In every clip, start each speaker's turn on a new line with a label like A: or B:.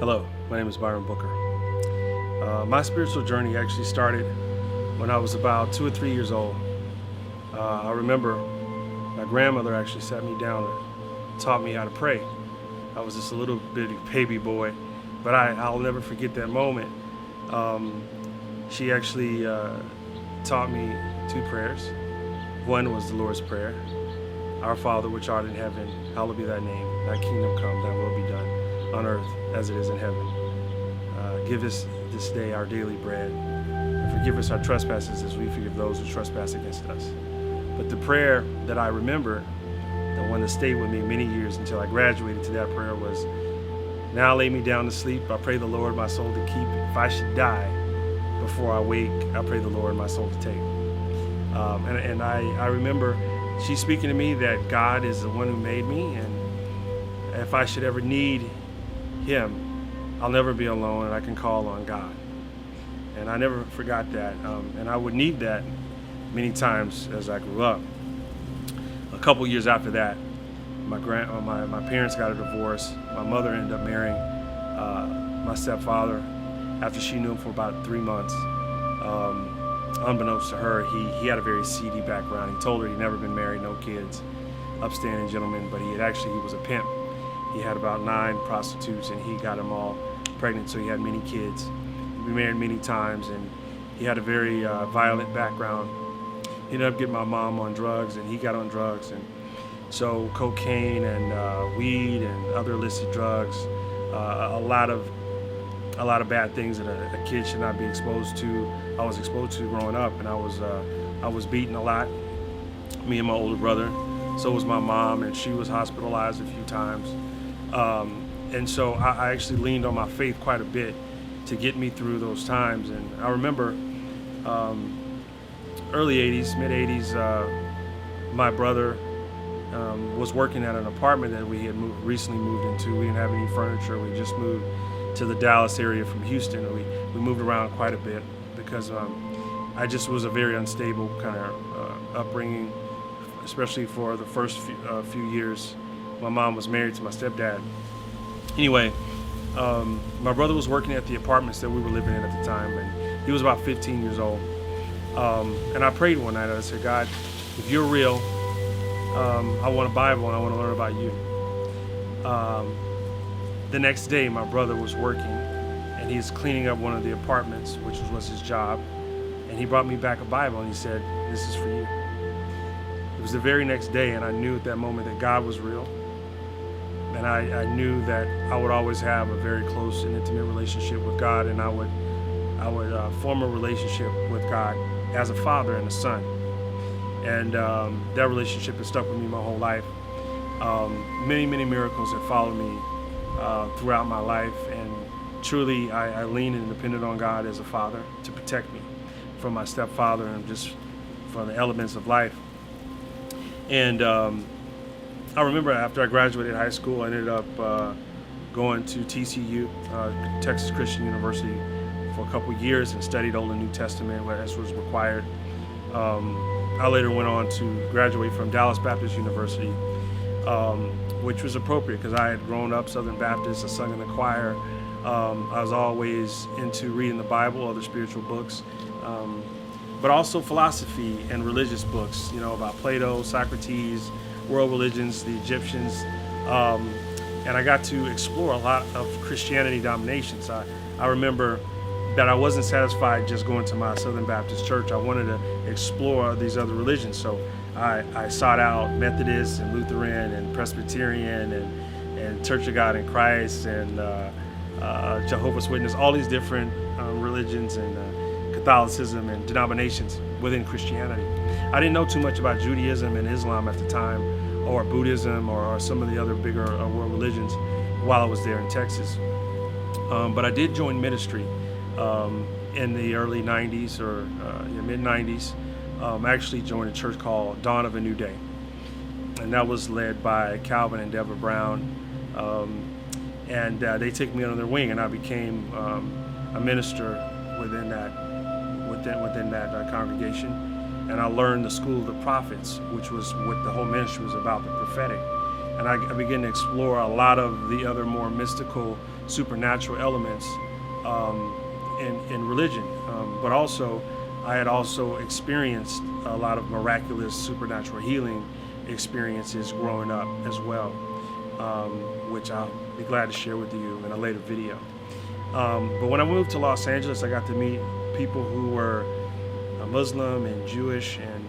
A: Hello, my name is Byron Booker. My spiritual journey actually started when I was about 2 or 3 years old. I remember my grandmother actually sat me down and taught me how to pray. I was just a little bitty baby boy, but I'll never forget that moment. She actually taught me 2 prayers. One was the Lord's Prayer. Our Father, which art in heaven, hallowed be thy name. Thy kingdom come, thy will be done on earth as it is in heaven. Give us this day our daily bread, and forgive us our trespasses as we forgive those who trespass against us. But the prayer that I remember, the one that stayed with me many years until I graduated to that prayer, was, now lay me down to sleep. I pray the Lord my soul to keep. If I should die before I wake, I pray the Lord my soul to take. And I remember she speaking to me that God is the one who made me, and if I should ever need Him, I'll never be alone, and I can call on God. And I never forgot that, and I would need that many times as I grew up. A couple years after that, my parents got a divorce. My mother ended up marrying my stepfather after she knew him for about 3 months. Unbeknownst to her, he had a very seedy background. He told her he'd never been married, no kids, upstanding gentleman, but he was a pimp. He had about 9 prostitutes, and he got them all pregnant, so he had many kids. He'd been married many times, and he had a very violent background. He ended up getting my mom on drugs, and he got on drugs, and so cocaine and weed and other illicit drugs, a lot of bad things that a kid should not be exposed to. I was exposed to growing up, and I was beaten a lot. Me and my older brother. So was my mom, and she was hospitalized a few times. And so I actually leaned on my faith quite a bit to get me through those times. And I remember early 80s, mid 80s, my brother was working at an apartment that we had recently moved into. We didn't have any furniture. We just moved to the Dallas area from Houston. We moved around quite a bit because I just was a very unstable kind of upbringing, especially for the first few years. My mom was married to my stepdad. Anyway, my brother was working at the apartments that we were living in at the time, and he was about 15 years old. And I prayed one night. I said, God, if you're real, I want a Bible and I want to learn about you. The next day, my brother was working, and he's cleaning up one of the apartments, which was his job. And he brought me back a Bible, and he said, this is for you. It was the very next day, and I knew at that moment that God was real. And I knew that I would always have a very close and intimate relationship with God, and I would form a relationship with God as a father and a son. And that relationship has stuck with me my whole life. Many, many miracles have followed me throughout my life, and truly I lean and depended on God as a father to protect me from my stepfather and just from the elements of life. And I remember after I graduated high school, I ended up going to TCU, Texas Christian University, for a couple years and studied Old and New Testament as was required. I later went on to graduate from Dallas Baptist University, which was appropriate because I had grown up Southern Baptist. I sung in the choir. I was always into reading the Bible, other spiritual books, but also philosophy and religious books, about Plato, Socrates, world religions, the Egyptians, and I got to explore a lot of Christianity denominations. I remember that I wasn't satisfied just going to my Southern Baptist church. I wanted to explore these other religions, so I sought out Methodist and Lutheran and Presbyterian and Church of God in Christ and Jehovah's Witness, all these different religions and Catholicism and denominations within Christianity. I didn't know too much about Judaism and Islam at the time, or Buddhism, or some of the other bigger world religions while I was there in Texas. But I did join ministry in the early 90s or mid 90s. I actually joined a church called Dawn of a New Day, and that was led by Calvin and Deborah Brown. And they took me under their wing, and I became a minister within that congregation. And I learned the school of the prophets, which was what the whole ministry was about, the prophetic. And I began to explore a lot of the other more mystical supernatural elements in religion, but also I had also experienced a lot of miraculous supernatural healing experiences growing up as well, which I'll be glad to share with you in a later video. But when I moved to Los Angeles, I got to meet people who were Muslim and Jewish and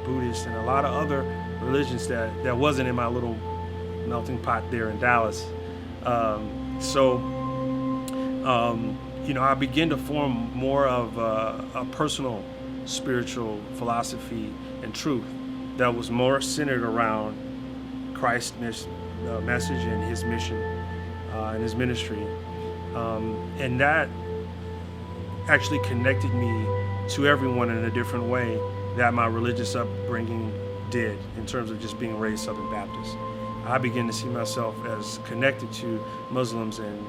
A: Buddhist and a lot of other religions that wasn't in my little melting pot there in Dallas. I began to form more of a personal spiritual philosophy and truth that was more centered around Christ's message and his mission and his ministry. And that actually connected me to everyone in a different way that my religious upbringing did, in terms of just being raised Southern Baptist. I began to see myself as connected to Muslims and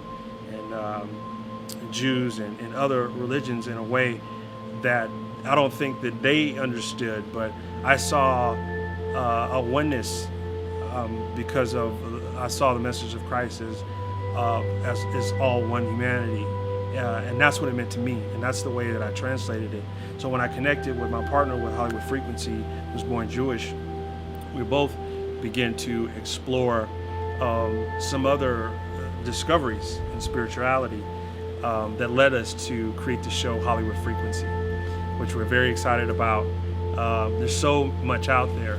A: Jews and other religions in a way that I don't think that they understood, but I saw a oneness because I saw the message of Christ as all one humanity, and that's what it meant to me, and that's the way that I translated it. So when I connected with my partner with Hollywood Frequency, who was born Jewish, we both began to explore some other discoveries in spirituality that led us to create the show Hollywood Frequency, which we're very excited about. There's so much out there,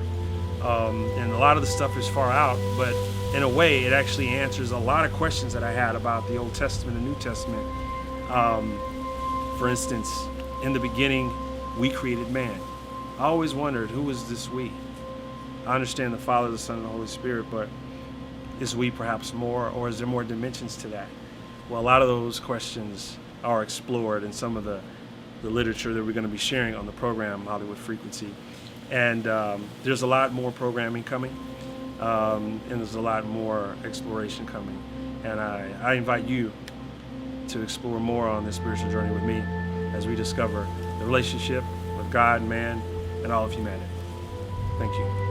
A: and a lot of the stuff is far out, but in a way it actually answers a lot of questions that I had about the Old Testament and New Testament. For instance, in the beginning we created man. I always wondered, who was this we? I understand the Father, the Son, and the Holy Spirit, but is we perhaps more, or is there more dimensions to that? Well, a lot of those questions are explored in some of the literature that we're going to be sharing on the program Hollywood Frequency. And there's a lot more programming coming, and there's a lot more exploration coming. And I invite you to explore more on this spiritual journey with me as we discover the relationship with God, man, and all of humanity. Thank you.